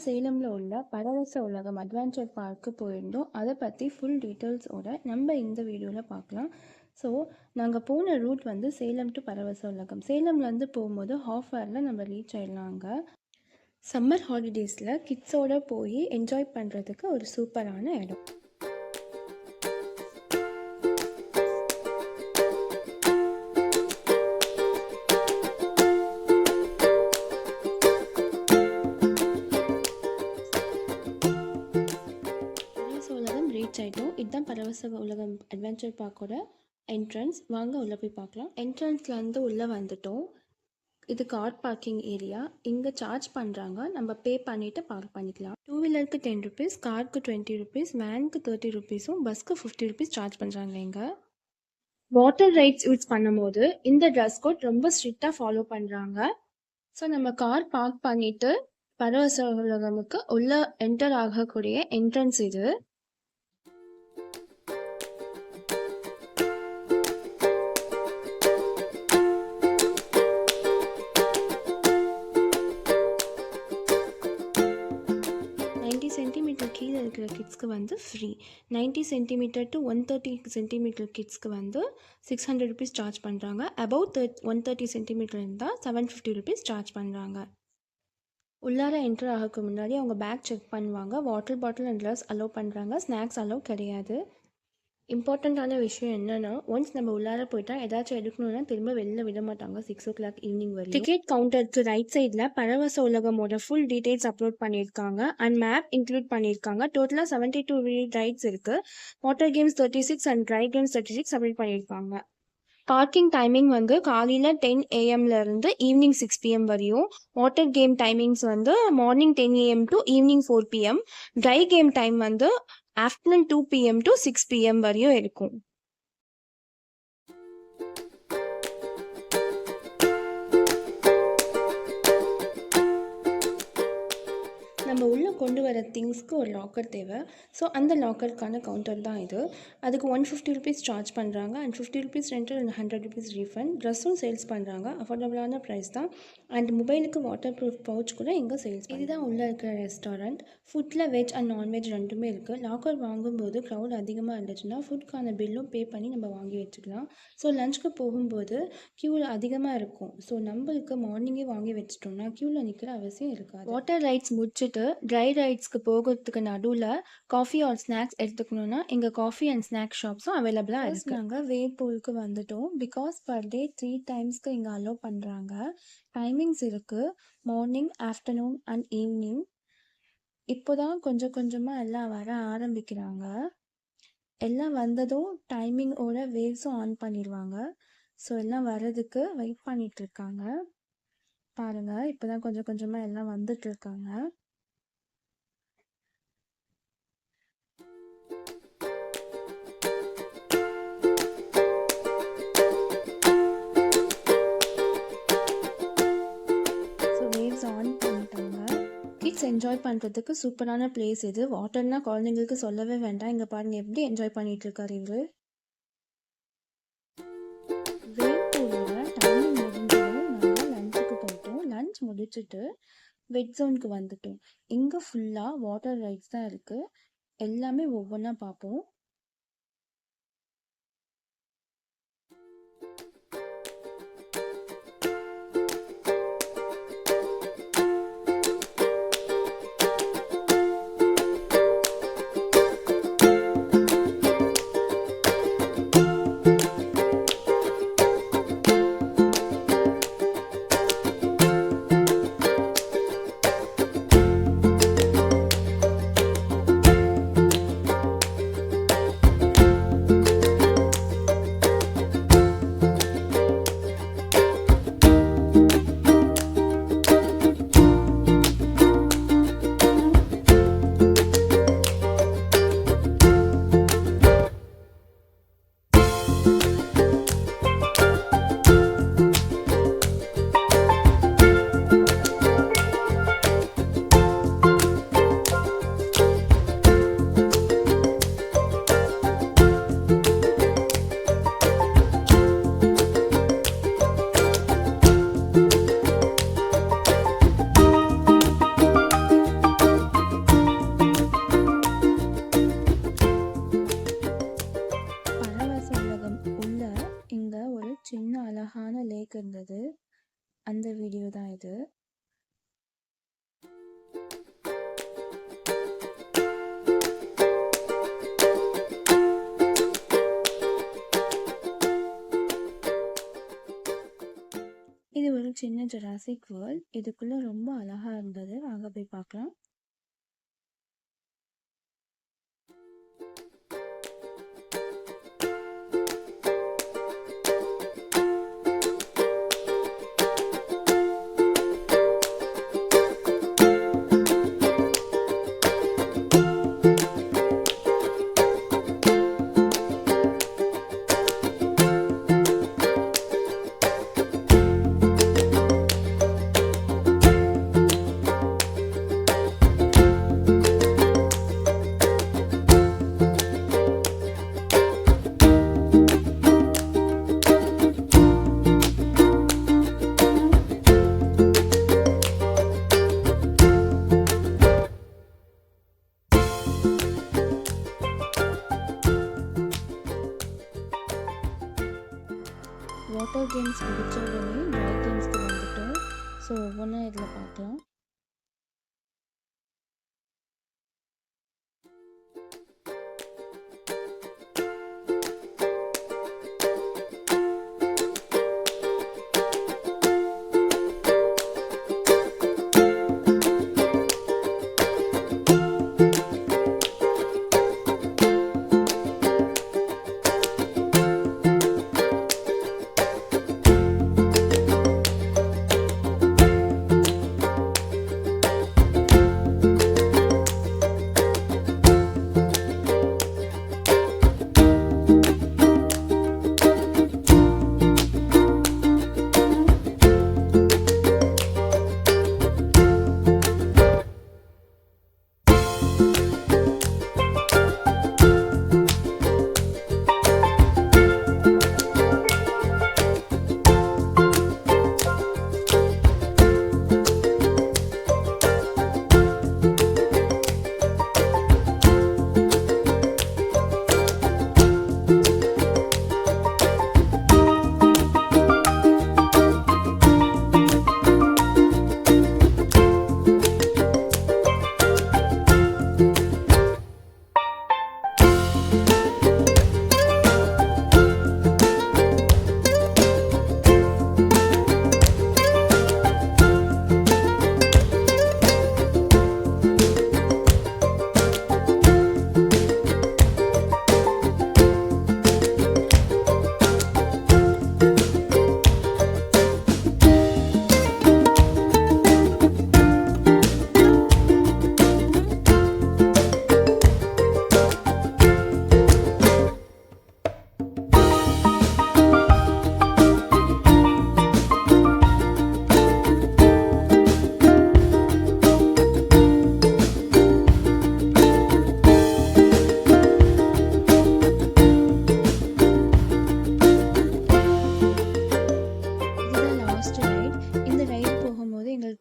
சேலமில் உள்ள பரவச உலகம் அட்வென்ச்சர் பார்க்கு போயிருந்தோம். அதை பற்றி ஃபுல் டீட்டெயில்ஸோட நம்ம இந்த வீடியோவில் பார்க்கலாம். ஸோ நாங்கள் போன ரூட் வந்து சேலம் டு பரவச உலகம். சேலம்லேருந்து போகும்போது ஹாஃப் ஹவரில் நம்ம ரீச் ஆயிடலாங்க. சம்மர் ஹாலிடேஸில் கிட்ஸோடு போய் என்ஜாய் பண்ணுறதுக்கு ஒரு சூப்பரான இடம். ரீச் ஆகிட்டோம். இதுதான் பரவச உலகம் அட்வென்ச்சர் பார்க்கோட என்ட்ரன்ஸ். வாங்க உள்ளே போய் பார்க்கலாம். என்ட்ரன்ஸ்லேருந்து உள்ளே வந்துட்டோம். இது கார் பார்க்கிங் ஏரியா. இங்கே சார்ஜ் பண்ணுறாங்க, நம்ம பே பண்ணிவிட்டு பார்க் பண்ணிக்கலாம். 2 வீலருக்கு 10 ருபீஸ், காருக்கு 20 ருபீஸ், வேனுக்கு 30 ருபீஸும், பஸ்க்கு 50 ருபீஸ் சார்ஜ் பண்ணுறாங்க. இங்கே வாட்டர் ரைட்ஸ் யூஸ் பண்ணும்போது இந்த ட்ரெஸ் கோட் ரொம்ப ஸ்ட்ரிக்டாக ஃபாலோ பண்ணுறாங்க. ஸோ நம்ம கார் பார்க் பண்ணிவிட்டு பரவச உலகமுக்கு உள்ளே என்டர் ஆகக்கூடிய என்ட்ரன்ஸ் இது. சென்டிமீட்டர் கீழே இருக்கிற கிட்ஸ்க்கு வந்து ஃப்ரீ. 90 சென்டிமீட்டர் டு 130 சென்டிமீட்டர் கிட்ஸ்க்கு வந்து 600 ருபீஸ் சார்ஜ் பண்ணுறாங்க. அபவ் 130 சென்டிமீட்டர் இருந்தால் 750 ருபீஸ் சார்ஜ் பண்ணுறாங்க. உள்ளார என்டர் ஆகிறதுக்கு முன்னாடி அவங்க பேக் செக் பண்ணுவாங்க. Water bottle and dress allow பண்ணுறாங்க. ஸ்நாக்ஸ் அலோவ் கிடையாது. இம்பார்ட்டண்ட்டான விஷயம் என்னென்னா, ஒன்ஸ் நம்ம உள்ளார போயிட்டா ஏதாச்சும் எடுக்கணும்னா திரும்ப வெளில விட மாட்டாங்க 6 o'clock ஈவினிங் வரைக்கும். டிக்கெட் கவுண்டருக்கு ரைட் சைடில் பரவச உலகமோட ஃபுல் டீட்டெயில்ஸ் அப்லோட் பண்ணியிருக்காங்க அண்ட் மேப் இன்க்ளூட் பண்ணியிருக்காங்க. டோட்டலாக 72 ரைட்ஸ் இருக்குது. Water games 36 and try games 36 update பண்ணியிருக்காங்க. பார்க்கிங் டைமிங் வந்து காலையில் 10 AM ஈவினிங் 6 PM வரையும். வாட்டர் கேம் டைமிங்ஸ் வந்து morning 10 AM to evening 4 PM. Dry game time வந்து ஆஃப்டர்நூன் 2 PM டு 6 PM வரையும் இருக்கும். நம்ம உள்ளே கொண்டு வர திங்ஸ்க்கு ஒரு லாக்கர் தேவை. ஸோ அந்த லாக்கருக்கான கவுண்டர் தான் இது. அதுக்கு 150 ருபீஸ் சார்ஜ் பண்ணுறாங்க and 50 rupees rental and 100 rupees refund. ட்ரெஸ்ஸும் சேல்ஸ் பண்ணுறாங்க. அஃபோர்டபுளான ப்ரைஸ் தான். அண்ட் மொபைலுக்கு வாட்டர் ப்ரூஃப் பவுச் கூட இங்கே சேல்ஸ். இதுதான் உள்ளே இருக்கிற ரெஸ்டாரண்ட். ஃபுட்டில் வெஜ் அண்ட் நான்வெஜ் ரெண்டுமே இருக்குது. லாக்கர் வாங்கும்போது க்ரௌட் அதிகமாக இருந்துச்சுன்னா ஃபுட்கான பில்லும் பே பண்ணி நம்ம வாங்கி வச்சுக்கலாம். ஸோ லஞ்சுக்கு போகும்போது க்யூவில் அதிகமாக இருக்கும். ஸோ நம்மளுக்கு மார்னிங்கே வாங்கி வச்சிட்டோம்னா க்யூவில் நிற்கிற அவசியம் இருக்காது. வாட்டர் ரைட்ஸ் முடிச்சுட்டு ட்ரை ரைட்ஸ்க்கு போகிறதுக்கு நடுவில் காஃபி ஆர் ஸ்நாக்ஸ் எடுத்துக்கணுன்னா இங்கே காஃபி அண்ட் ஸ்நாக்ஸ் ஷாப்ஸும் அவைலபிளாக இருக்குது. நாங்கள் வேவ் பூலுக்கு வந்துட்டோம். பிகாஸ் பர் டே 3 டைம்ஸ்க்கு இங்கே அலோவ் பண்ணுறாங்க. டைமிங்ஸ் இருக்குது, மார்னிங், ஆஃப்டர்நூன் அண்ட் ஈவினிங். இப்போ தான் கொஞ்சம் கொஞ்சமாக எல்லாம் வர ஆரம்பிக்கிறாங்க. எல்லாம் வந்ததும் டைமிங்கோட வேவ்ஸும் ஆன் பண்ணிடுவாங்க. ஸோ எல்லாம் வர்றதுக்கு வெயிட் பண்ணிகிட்ருக்காங்க. பாருங்கள், இப்போ தான் கொஞ்சம் கொஞ்சமாக எல்லாம் வந்துட்டுருக்காங்க. கிட்ஸ் என்ஜாய் பண்ணுறதுக்கு சூப்பரான பிளேஸ் இது. வாட்டர்னால் குழந்தைங்களுக்கு சொல்லவே வேண்டாம். இங்கே பாருங்கள் எப்படி என்ஜாய் பண்ணிட்டு இருக்காரு இவர். வேப்பூரோட டைமிங் முடிஞ்சதும் நாங்கள் லஞ்சுக்கு போயிட்டோம். லஞ்ச் முடிச்சுட்டு வெட் ஜோனுக்கு வந்துட்டோம். இங்கே ஃபுல்லாக வாட்டர் ரைட்ஸ் தான் இருக்குது. எல்லாமே ஒவ்வொன்றா பார்ப்போம். லேக் இருந்தது. அந்த வீடியோ தான் இது. இது ஒரு சின்ன ஜுராசிக் வேர்ல்ட். இதுக்குள்ள ரொம்ப அழகா இருந்தது. வாங்க போய் பார்க்கலாம். வாட்டர் கேம்ஸ் முடிச்ச உடனே ட்ரை கேம்ஸ்க்கு வந்துட்டோம். ஸோ ஒவ்வொன்றா இதில் பார்க்கலாம்.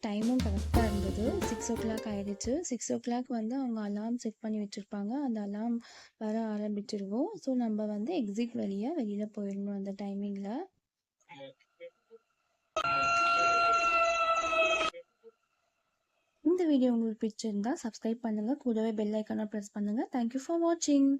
டைமும் கரெக்டாக இருந்தது. 6:00 ஆயிடுச்சு. 6:00 வந்து அவங்க அலார்ம் செட் பண்ணி வச்சுருப்பாங்க. அந்த அலார்ம் வர ஆரம்பிச்சிருவோம். ஸோ நம்ம வந்து எக்ஸிட் வெளியில் போயிடணும் அந்த டைமிங்கில். இந்த வீடியோ உங்களுக்கு பிடிச்சிருந்தா சப்ஸ்கிரைப் பண்ணுங்கள். கூடவே பெல் ஐக்கானை ப்ரெஸ் பண்ணுங்கள். தேங்க்யூ ஃபார் வாட்சிங்.